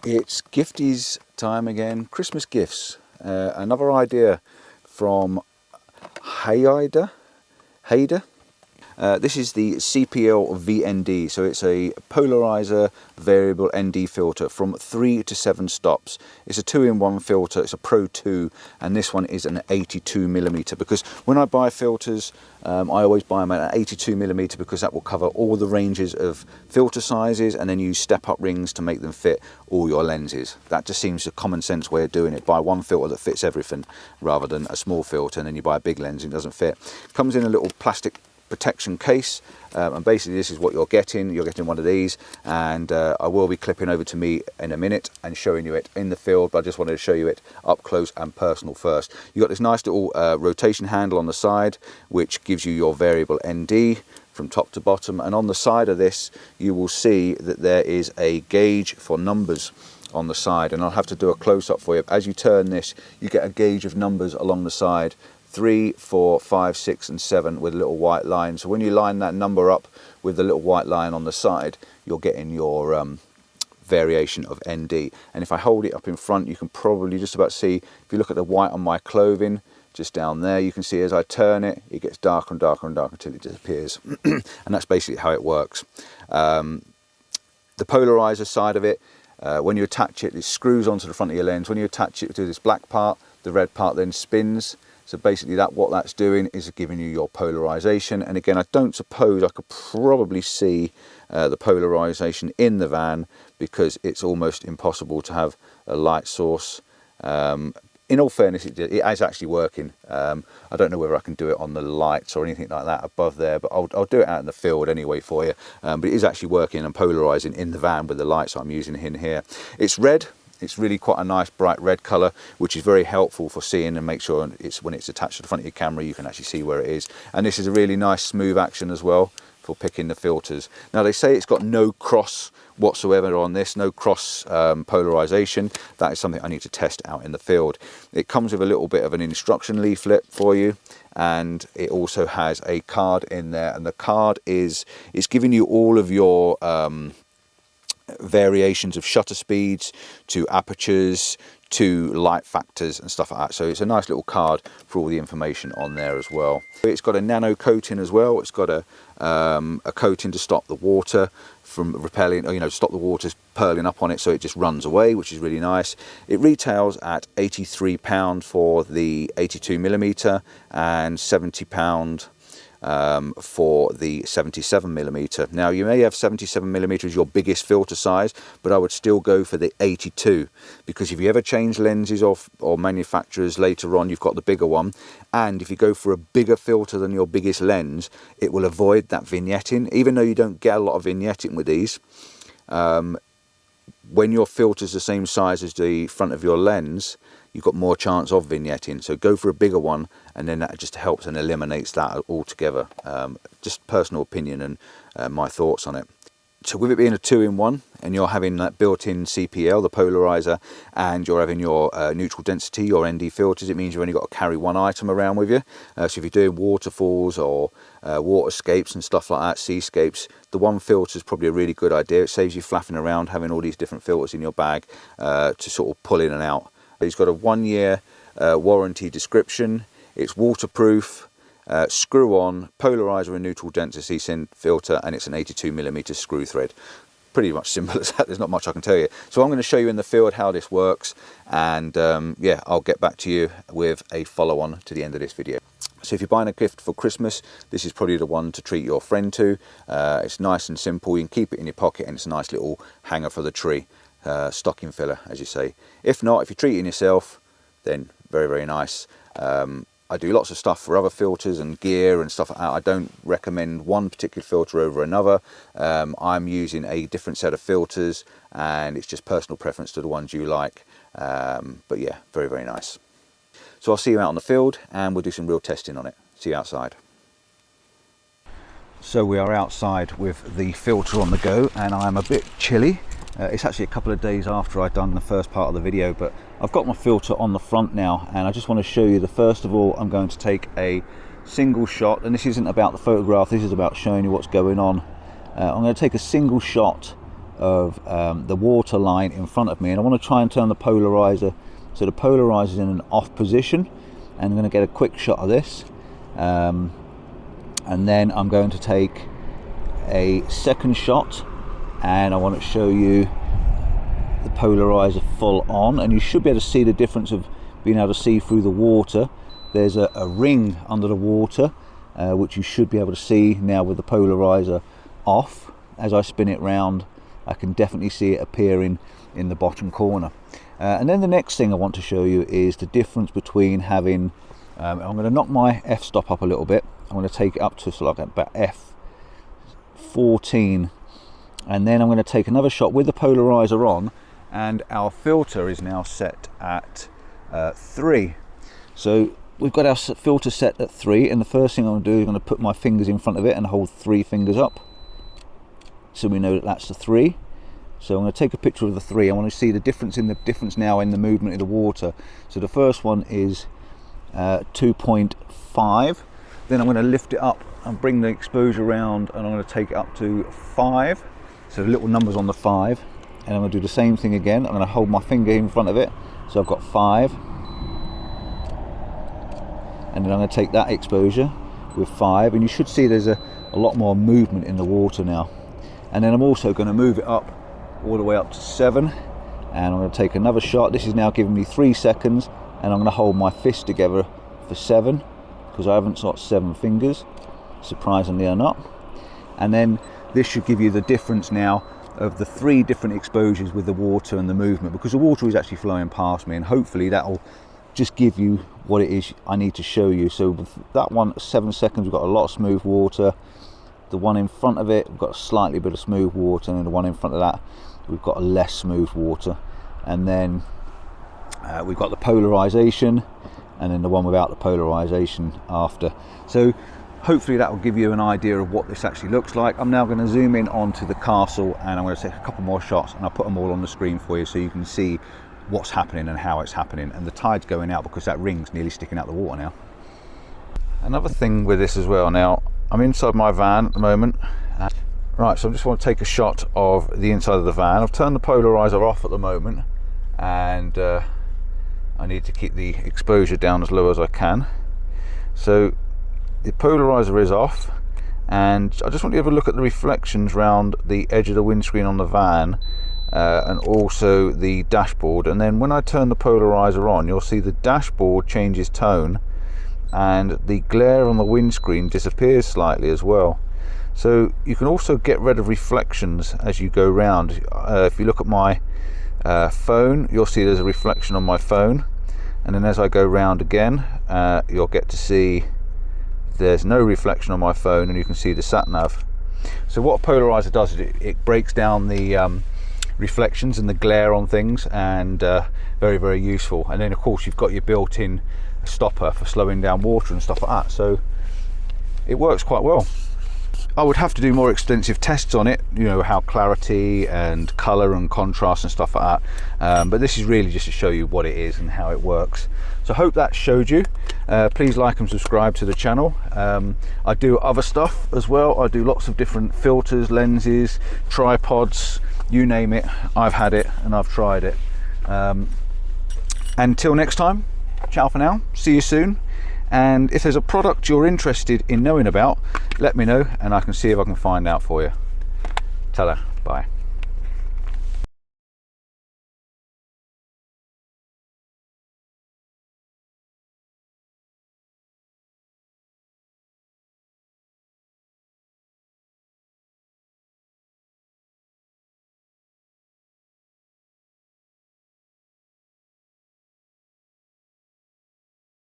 It's gifties time again, Christmas gifts. Another idea from Haida. This is the CPL-VND, so it's a polarizer variable ND filter from 3 to 7 stops. It's a 2-in-1 filter, it's a Pro 2, and this one is an 82mm, because when I buy filters, I always buy them at an 82mm because that will cover all the ranges of filter sizes, and then use step-up rings to make them fit all your lenses. That just seems a common sense way of doing it. Buy one filter that fits everything rather than a small filter and then you buy a big lens and it doesn't fit. Comes in a little plastic protection case, and basically this is what you're getting one of these, and I will be clipping over to me in a minute and showing you it in the field, but I just wanted to show you it up close and personal first. You've got this nice little rotation handle on the side which gives you your variable ND from top to bottom, and on the side of this you will see that there is a gauge for numbers on the side, and I'll have to do a close-up for you. As you turn this, you get a gauge of numbers along the side: 3, 4, 5, 6 and 7 with a little white line. So when you line that number up with the little white line on the side, you're getting your variation of ND. And if I hold it up in front, you can probably just about see, if you look at the white on my clothing just down there, you can see as I turn it, it gets darker and darker and darker until it disappears. And that's basically how it works. The polarizer side of it, when you attach it, it screws onto the front of your lens. When you attach it to this black part, the red part then spins. So basically what that's doing is giving you your polarization. And again, I don't suppose I could probably see the polarization in the van because it's almost impossible to have a light source. In all fairness, it is actually working. I don't know whether I can do it on the lights or anything like that above there, but I'll do it out in the field anyway for you. But it is actually working and polarizing in the van with the lights I'm using in here. It's red. It's really quite a nice bright red colour, which is very helpful for seeing and make sure when it's attached to the front of your camera you can actually see where it is. And this is a really nice smooth action as well for picking the filters. Now they say it's got no cross whatsoever on this, no cross polarization. That is something I need to test out in the field. It comes with a little bit of an instruction leaflet for you, and it also has a card in there, and the card it's giving you all of your variations of shutter speeds to apertures to light factors and stuff like that. So it's a nice little card for all the information on there as well. It's got a nano coating as well. It's got a coating to stop the water from repelling, or stop the water purling up on it, so it just runs away, which is really nice. It retails at £83 for the 82mm and £70 for the 77mm. Now you may have 77mm as your biggest filter size, but I would still go for the 82, because if you ever change lenses or manufacturers later on, you've got the bigger one, and if you go for a bigger filter than your biggest lens, it will avoid that vignetting. Even though you don't get a lot of vignetting with these, when your filter's the same size as the front of your lens, you've got more chance of vignetting. So go for a bigger one, and then that just helps and eliminates that altogether. Just personal opinion and my thoughts on it. So with it being a 2-in-1, and you're having that built-in CPL, the polarizer, and you're having your neutral density, your ND filters, it means you've only got to carry one item around with you. So if you're doing waterfalls or waterscapes and stuff like that, seascapes, the one filter is probably a really good idea. It saves you flapping around having all these different filters in your bag to sort of pull in and out. It's got a 1-year warranty description. It's waterproof, screw on, polarizer and neutral density filter, and it's an 82mm screw thread. Pretty much simple as that. There's not much I can tell you. So I'm going to show you in the field how this works, and yeah, I'll get back to you with a follow-on to the end of this video. So if you're buying a gift for Christmas, this is probably the one to treat your friend to. It's nice and simple. You can keep it in your pocket, and it's a nice little hanger for the tree. Stocking filler, as you say. If not, if you're treating yourself, then very, very nice. I do lots of stuff for other filters and gear and stuff like that. I don't recommend one particular filter over another. I'm using a different set of filters, and it's just personal preference to the ones you like. But yeah, very, very nice. So I'll see you out on the field, and we'll do some real testing on it. See you outside. So we are outside with the filter on the go, and I'm a bit chilly. It's actually a couple of days after I've done the first part of the video, but I've got my filter on the front now, and I just want to show you that first of all I'm going to take a single shot, and this isn't about the photograph, this is about showing you what's going on. I'm going to take a single shot of the water line in front of me, and I want to try and turn the polarizer so the polarizer is in an off position, and I'm going to get a quick shot of this, and then I'm going to take a second shot, and I want to show you the polarizer full on, and you should be able to see the difference of being able to see through the water. There's a ring under the water, which you should be able to see now with the polarizer off. As I spin it round, I can definitely see it appearing in the bottom corner. And then the next thing I want to show you is the difference between having, I'm going to knock my f-stop up a little bit. I'm going to take it up to like about f14, and then I'm going to take another shot with the polarizer on, and our filter is now set at 3. So we've got our filter set at 3, and the first thing I'm going to do is I'm going to put my fingers in front of it and hold 3 fingers up, so we know that that's the 3. So I'm going to take a picture of the 3. I want to see the difference now in the movement of the water. So the first one is 2.5. Then I'm going to lift it up and bring the exposure around, and I'm going to take it up to 5. So the little numbers on the 5. And I'm going to do the same thing again. I'm going to hold my finger in front of it. So I've got 5. And then I'm going to take that exposure with 5. And you should see there's a lot more movement in the water now. And then I'm also going to move it up all the way up to 7, and I'm going to take another shot. This is now giving me 3 seconds, and I'm going to hold my fist together for 7, because I haven't got 7 fingers, surprisingly or not. And then this should give you the difference now of the 3 different exposures with the water and the movement, because the water is actually flowing past me, and hopefully that'll just give you what it is I need to show you. So with that one, 7 seconds, we've got a lot of smooth water. The one in front of it, we've got a slightly bit of smooth water, and the one in front of that, we've got a less smooth water. And then we've got the polarization, and then the one without the polarization after. So hopefully that will give you an idea of what this actually looks like. I'm now going to zoom in onto the castle, and I'm going to take a couple more shots, and I'll put them all on the screen for you so you can see what's happening and how it's happening. And the tide's going out because that ring's nearly sticking out the water now. Another thing with this as well, now I'm inside my van at the moment. Right, so I just want to take a shot of the inside of the van. I've turned the polarizer off at the moment, and I need to keep the exposure down as low as I can. So the polarizer is off, and I just want you to have a look at the reflections around the edge of the windscreen on the van, and also the dashboard. And then when I turn the polarizer on, you'll see the dashboard changes tone, and the glare on the windscreen disappears slightly as well. So you can also get rid of reflections as you go round. If you look at my phone, you'll see there's a reflection on my phone, and then as I go round again, you'll get to see there's no reflection on my phone, and you can see the sat nav. So what a polarizer does is it breaks down the reflections and the glare on things, and very, very useful. And then of course you've got your built-in stopper for slowing down water and stuff like that, so it works quite well. I would have to do more extensive tests on it, you know, how clarity and colour and contrast and stuff like that, but this is really just to show you what it is and how it works. So I hope that showed you. Please like and subscribe to the channel. I do other stuff as well. I do lots of different filters, lenses, tripods, you name it. I've had it and I've tried it. Until next time, ciao for now, see you soon. And if there's a product you're interested in knowing about, let me know and I can see if I can find out for you. Ta-da, bye.